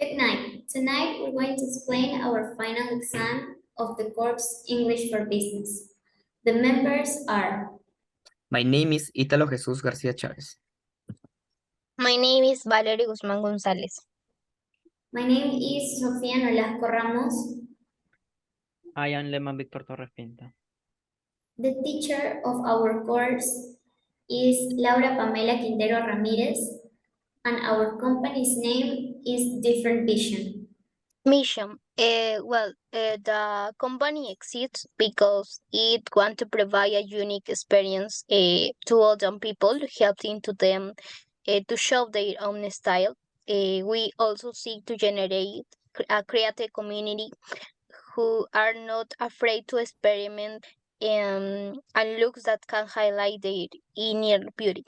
Good night. Tonight we're going to explain our final exam of the course English for Business. The members are... My name is ITALO Jesús García Chávez. My name is Valerie Guzman Gonzalez. My name is Sofia Nolasco Ramos. I am LEMAN Víctor Torres Pinto. The teacher of our course is Laura Pamela Quintero Ramirez, and our company's name is Different Vision. Mission. The company exists because it wants to provide a unique experience to all young people, helping to them to show their own style. We also seek to generate a creative community who are not afraid to experiment and looks that can highlight their inner beauty.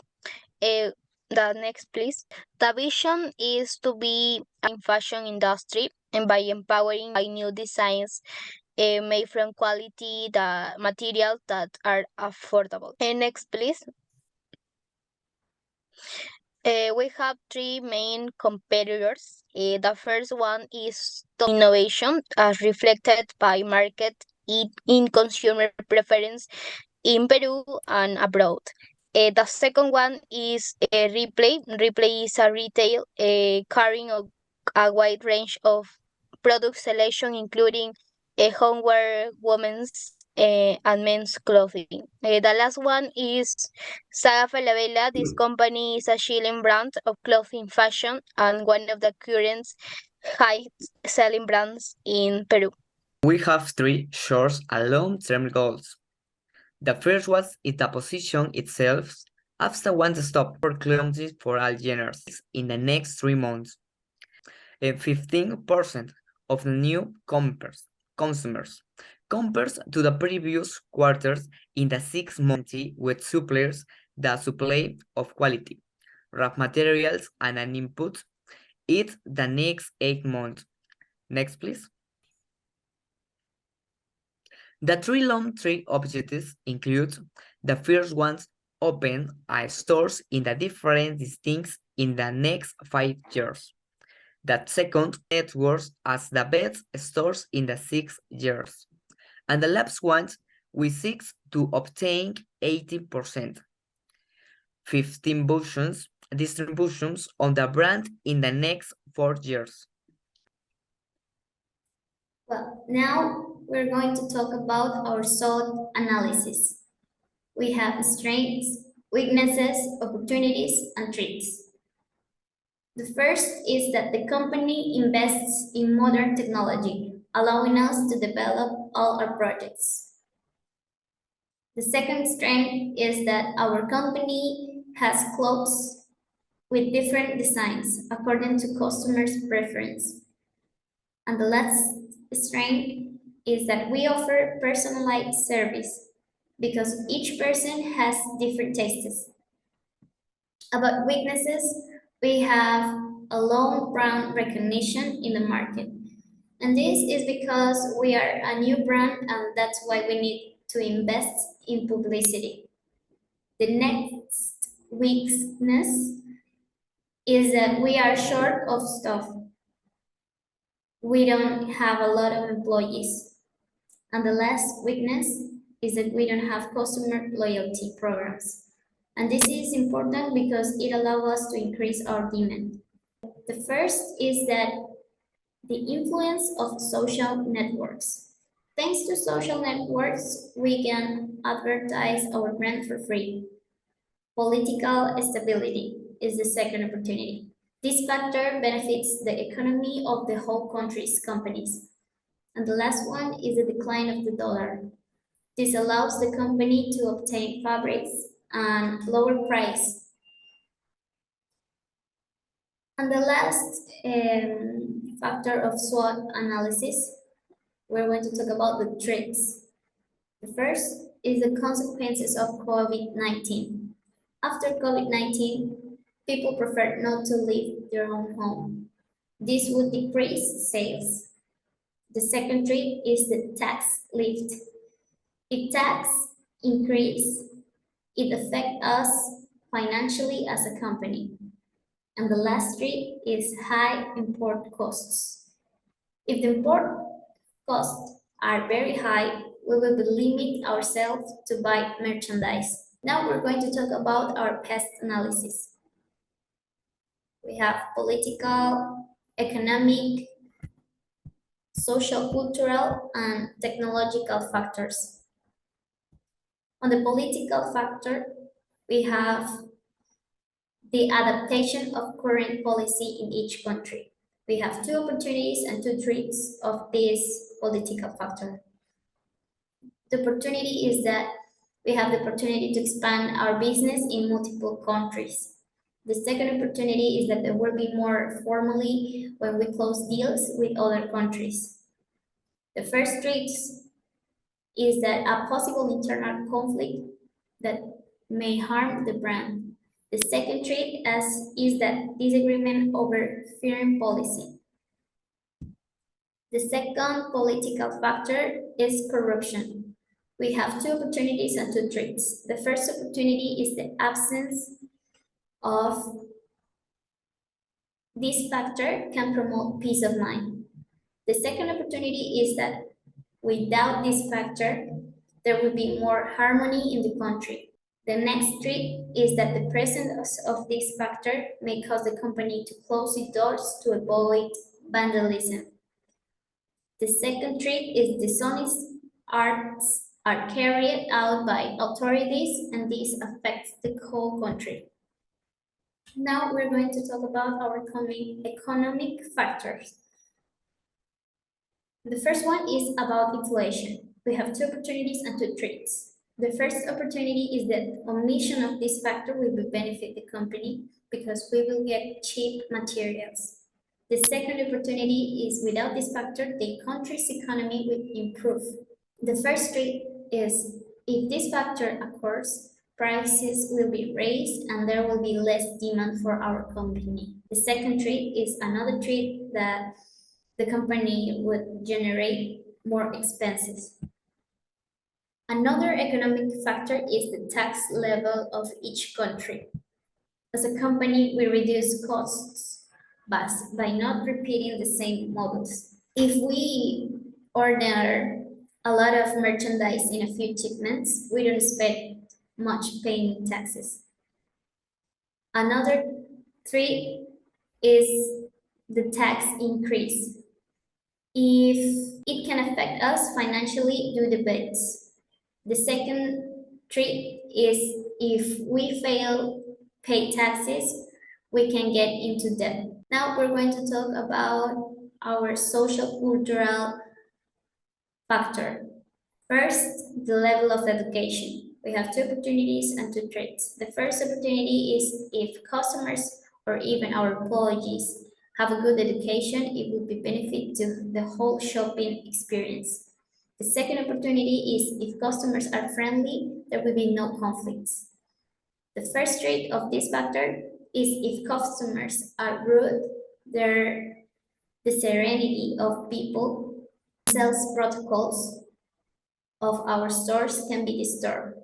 The next, please. The vision is to be in fashion industry and by empowering by new designs made from quality the materials that are affordable. And next, please. We have three main competitors. The first one is innovation, as reflected by market in consumer preference in Peru and abroad. The second one is Replay. Replay is a retail carrying a wide range of product selection, including homeware, women's and men's clothing. The last one is Saga Falabella. This company is a Chilean brand of clothing fashion and one of the current high-selling brands in Peru. We have three short and long-term goals. The first was the position itself as the one-stop for clothing for all genders in the next 3 months. 15% of the new consumers compared to the previous quarters in the 6 months with suppliers the supply of quality, raw materials and an input in the next 8 months. Next, please. The three long-term objectives include the first ones open stores in the different districts in the next 5 years. The second, networks as the best stores in the 6 years. And the last one, we seek to obtain 80%. 15 distributions on the brand in the next 4 years. Well, now we're going to talk about our SWOT analysis. We have strengths, weaknesses, opportunities, and threats. The first is that the company invests in modern technology, allowing us to develop all our projects. The second strength is that our company has clothes with different designs according to customers' preference. And the last strength is that we offer personalized service because each person has different tastes. About weaknesses, we have a low brand recognition in the market. And this is because we are a new brand and that's why we need to invest in publicity. The next weakness is that we are short of staff. We don't have a lot of employees. And the last weakness is that we don't have customer loyalty programs. And this is important because it allows us to increase our demand. The first is that the influence of social networks. Thanks to social networks, we can advertise our brand for free. Political stability is the second opportunity. This factor benefits the economy of the whole country's companies. And the last one is the decline of the dollar. This allows the company to obtain fabrics and lower price. And the last factor of SWOT analysis, we're going to talk about the threats. The first is the consequences of COVID-19. After COVID-19, people prefer not to leave their own home. This would decrease sales. The second threat is the tax lift. If tax increase, it affects us financially as a company. And the last three is high import costs. If the import costs are very high, we will limit ourselves to buy merchandise. Now we're going to talk about our pest analysis. We have political, economic, social, cultural, and technological factors. On the political factor, we have the adaptation of current policy in each country. We have two opportunities and two threats of this political factor. The opportunity is that we have the opportunity to expand our business in multiple countries. The second opportunity is that there will be more formally when we close deals with other countries. The first threat is that a possible internal conflict that may harm the brand. The second threat is that disagreement over foreign policy. The second political factor is corruption. We have two opportunities and two threats. The first opportunity is the absence of this factor can promote peace of mind. The second opportunity is that without this factor, there will be more harmony in the country. The next threat is that the presence of this factor may cause the company to close its doors to avoid vandalism. The second threat is dishonest acts are carried out by authorities, and this affects the whole country. Now we're going to talk about our economic factors. The first one is about inflation. We have two opportunities and two threats. The first opportunity is that omission of this factor will benefit the company because we will get cheap materials. The second opportunity is without this factor, the country's economy will improve. The first threat is if this factor occurs, prices will be raised and there will be less demand for our company. The second threat is another threat that the company would generate more expenses. Another economic factor is the tax level of each country. As a company, we reduce costs by not repeating the same models. If we order a lot of merchandise in a few shipments, we don't spend much paying taxes. Another threat is the tax increase. If it can affect us financially due to debts. The second threat is if we fail pay taxes, we can get into debt. Now we're going to talk about our social cultural factor. First, the level of education. We have two opportunities and two threats. The first opportunity is if customers or even our employees have a good education, it will be benefit to the whole shopping experience. The second opportunity is if customers are friendly, there will be no conflicts. The first trait of this factor is if customers are rude, the serenity of people, sales protocols of our stores can be disturbed.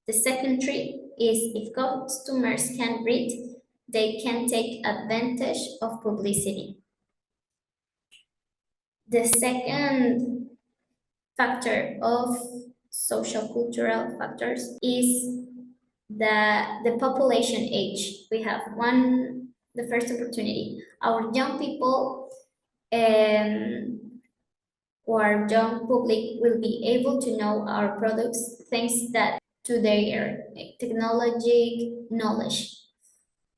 The second trait is if customers can read, they can take advantage of publicity. The second factor of social cultural factors is the population age. We have the first opportunity. Our young people or our young public will be able to know our products thanks to their technology knowledge.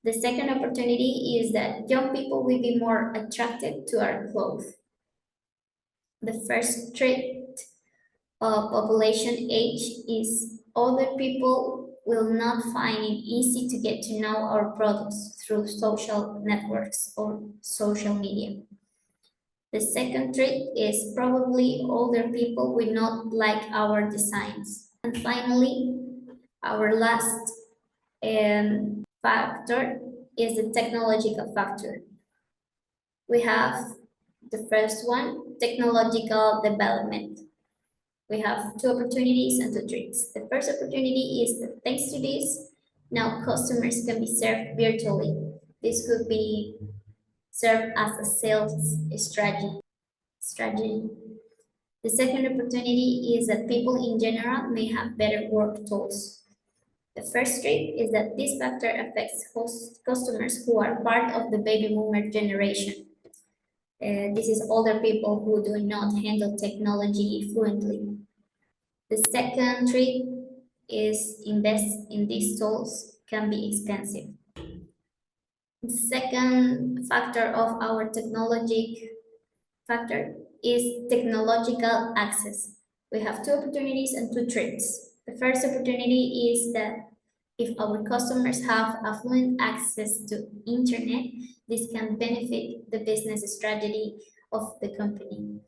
The second opportunity is that young people will be more attracted to our clothes. The first trait of population age is older people will not find it easy to get to know our products through social networks or social media. The second trait is probably older people will not like our designs. And finally, our last factor is the technological factor. We have the first one, technological development. We have two opportunities and two threats. The first opportunity is that thanks to this, now customers can be served virtually. This could be served as a sales strategy. The second opportunity is that people in general may have better work tools. The first trait is that this factor affects customers who are part of the baby boomer generation. This is older people who do not handle technology fluently. The second trait is invest in these tools can be expensive. The second factor of our technologic factor is technological access. We have two opportunities and two traits. The first opportunity is that if our customers have affluent access to internet, this can benefit the business strategy of the company.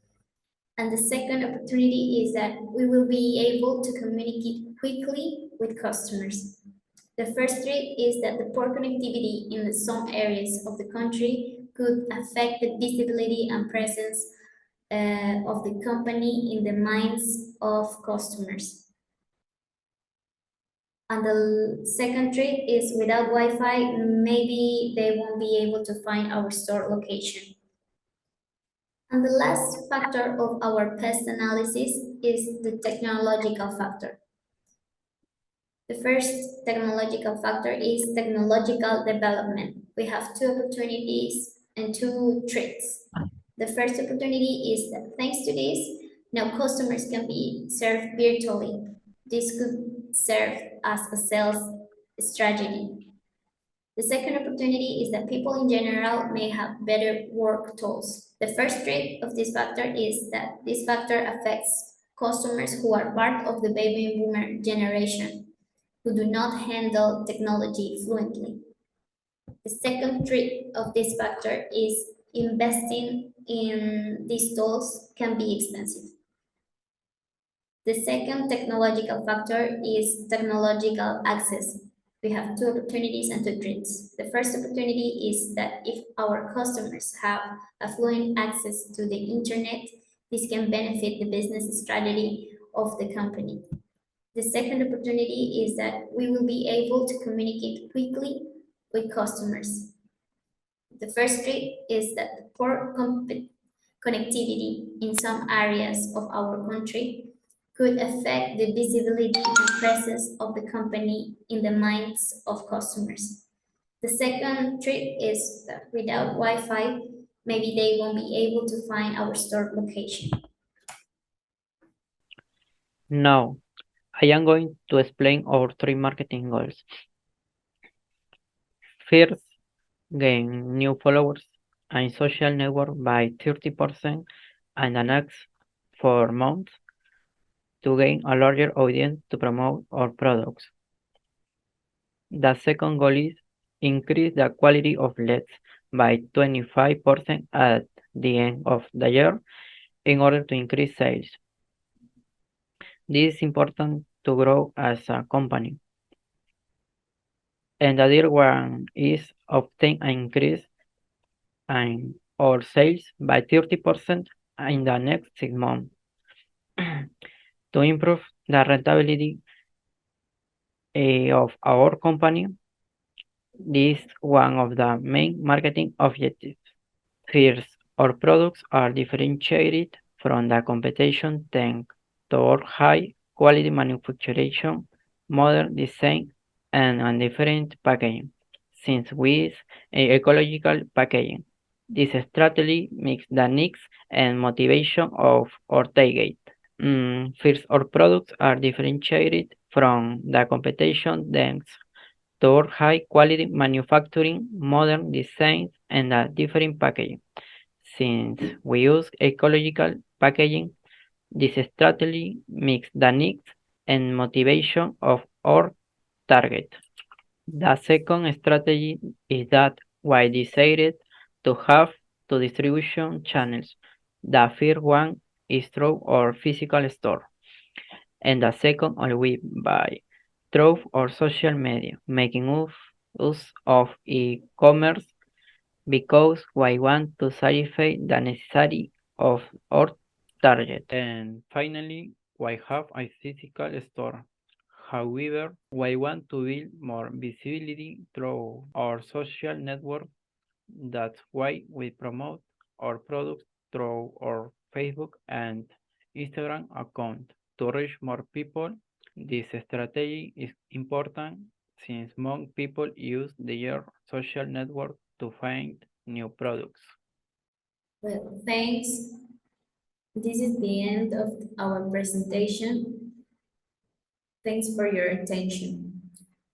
And the second opportunity is that we will be able to communicate quickly with customers. The first trait is that the poor connectivity in some areas of the country could affect the visibility and presence of the company in the minds of customers. And the second trait is without Wi-Fi, maybe they won't be able to find our store location. And the last factor of our pest analysis is the technological factor. The first technological factor is technological development. We have two opportunities and two traits. The first opportunity is that thanks to this, now customers can be served virtually. This could serve as a sales strategy. The second opportunity is that people in general may have better work tools. The first trait of this factor is that this factor affects customers who are part of the baby boomer generation, who do not handle technology fluently. The second trait of this factor is investing in these tools can be expensive. The second technological factor is technological access. We have two opportunities and two traits. The first opportunity is that if our customers have affluent access to the internet, this can benefit the business strategy of the company. The second opportunity is that we will be able to communicate quickly with customers. The first trait is that the poor connectivity in some areas of our country could affect the visibility and presence of the company in the minds of customers. The second trait is that without Wi-Fi, maybe they won't be able to find our store location. Now, I am going to explain our three marketing goals. First, gain new followers and social network by 30% and the next 4 months to gain a larger audience to promote our products. The second goal is increase the quality of leads by 25% at the end of the year in order to increase sales. This is important to grow as a company. And the third one is obtain an increase in our sales by 30% in the next 6 months. To improve the rentability of our company, this is one of the main marketing objectives. First, our products are differentiated from the competition thanks to our high quality manufacturing, modern design, and different packaging. Since we use ecological packaging, this strategy meets the needs and motivation of our target. First, our products are differentiated from the competition thanks to our high quality manufacturing, modern designs, and a different packaging. Since we use ecological packaging, this strategy meets the needs and motivation of our target. The second strategy is that we decided to have two distribution channels. The first one is through our physical store, and the second will be through our social media, making use of e-commerce because we want to satisfy the necessity of our target. And finally, we have a physical store. However, we want to build more visibility through our social network. That's why we promote our products through our Facebook and Instagram account to reach more people. This strategy is important since more people use their social network to find new products. Well, thanks. This is the end of our presentation. Thanks for your attention.